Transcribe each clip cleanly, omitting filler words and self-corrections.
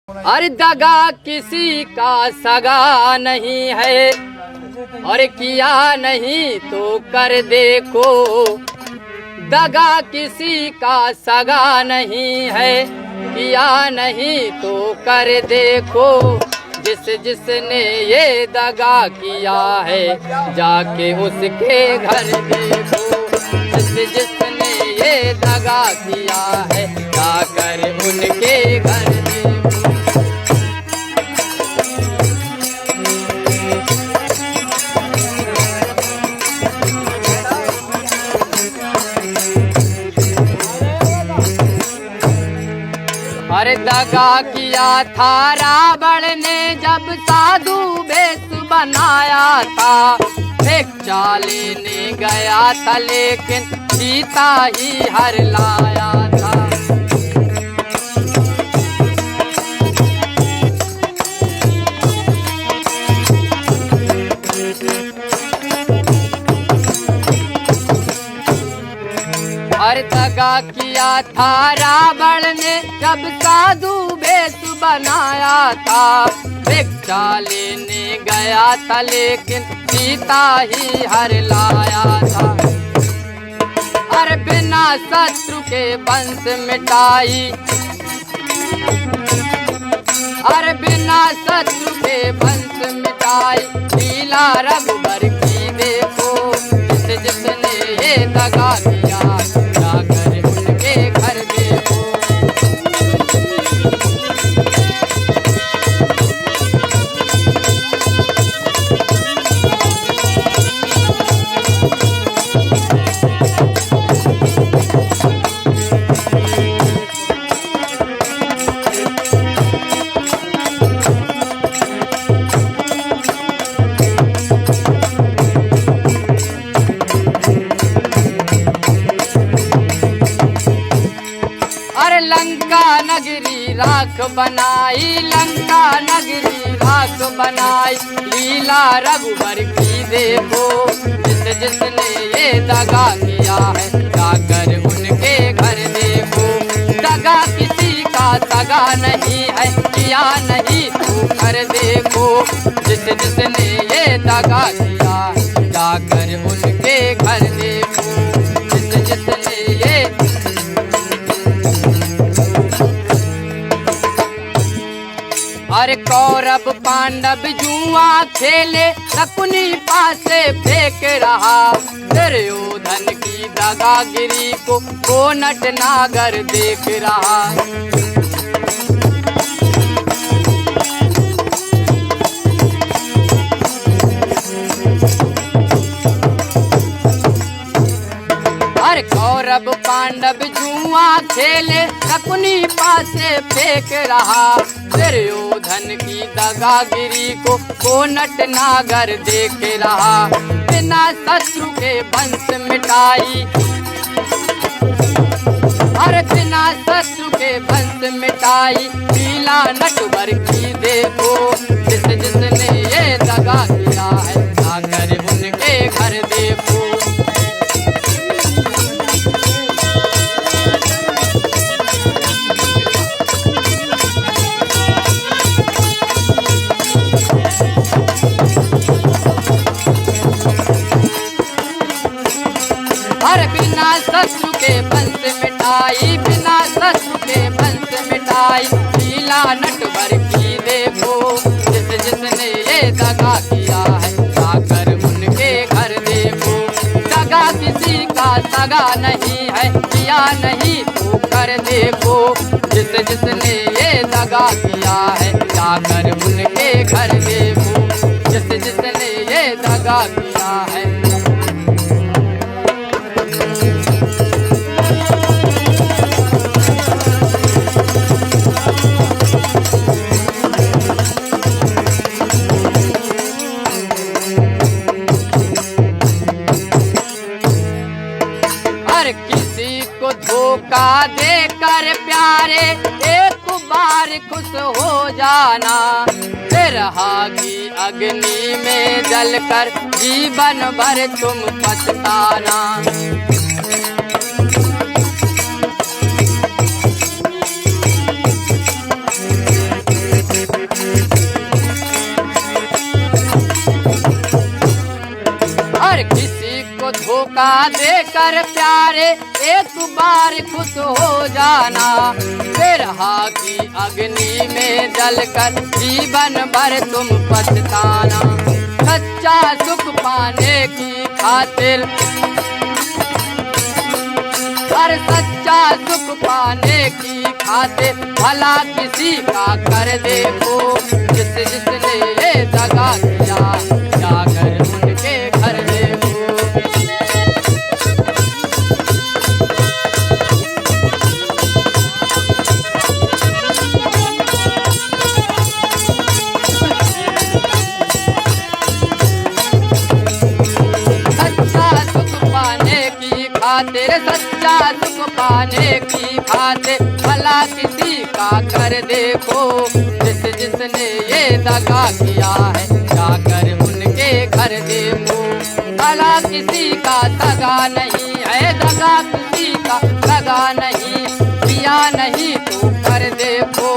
अरे दगा किसी का सगा नहीं है, और किया नहीं तो कर देखो। दगा किसी का सगा नहीं है, किया नहीं तो कर देखो। जिसने ये दगा किया है, जाके उसके घर देखो। जिसने ये दगा किया है, जाकर उनके घर देखो। अरे दगा किया था रावण ने जब साधु वेश बनाया था। भिक्षा लेने गया था लेकिन सीता ही हर लाया था। अरे दगा किया था रावण ने जब साधु वेश बनाया था। भिक्षा लेने गया था लेकिन सीता ही हर लाया था। अरे बिना शत्रु के वंश मिटाई, अरे बिना शत्रु के वंश मिटाई। लीला रघुबर की देखो। जिसने ये दगा किया, जाकर उनके घर देखो। लंका नगरी राख बनाई, लंका नगरी राख बनाई। लीला रघुबर की देखो। जिसने ये दगा किया है, जाकर उनके घर देखो। दगा किसी का सगा नहीं है, किया नहीं तो कर देखो। जिसने ये दगा किया है, जाकर उनके घर देखो। जिसने ये अरे कौरव पांडव जुआ खेले, शकुनी पासे फेंक रहा। दुर्योधन की दगागिरी को नट नागर देख रहा। अरे कौरव पांडव जुआ खेले, शकुनी पासे फेंक रहा। दुर्योधन की दगागिरी को नट नागर देख रहा। बिना शत्रु के वंश मिटाई, अरे बिना शत्रु के वंश मिटाई। लीला नटवर की देखो। जिसने ये दगा किया है, जाकर उनके घर देखो। अरे बिना शत्रु के वंश मिटाई, बिना शत्रु के वंश मिटाई। लीला नटवर की देखो। जिसने ये दगा किया है, जाकर उनके घर देखो। दगा किसी का सगा नहीं है, किया नहीं तो कर देखो। जिसने ये दगा किया है, जाकर उनके घर देखो। जिसने ये दगा किया है। किसी को धोखा देकर प्यारे, एक बार खुश हो जाना। फिर आगी अग्नि में जलकर जीवन भर तुम पछताना। धोखा देकर प्यारे एक बार खुश हो जाना, बिरहा की अग्नि में जलकर जीवन भर तुम पछताना। सच्चा सुख पाने की खातिर, हर सच्चा सुख पाने की खातिर भला किसी का कर देखो, जिसने ये दगा किया जाकर उनके घर देखो। सच्चा सुख पाने की खातिर भला किसी का कर देखो, जिसने ये दगा किया है जाकर उनके घर देखो। भला किसी का दगा नहीं है, दगा किसी का दगा नहीं, किया नहीं तो कर देखो,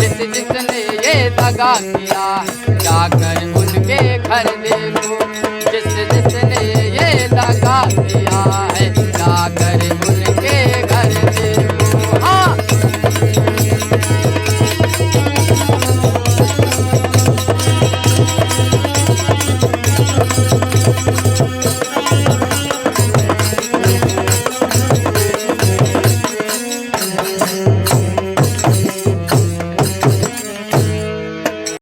जिसने ये दगा किया है जाकर उनके घर देखो। जिसने ये दगा किया है जाकर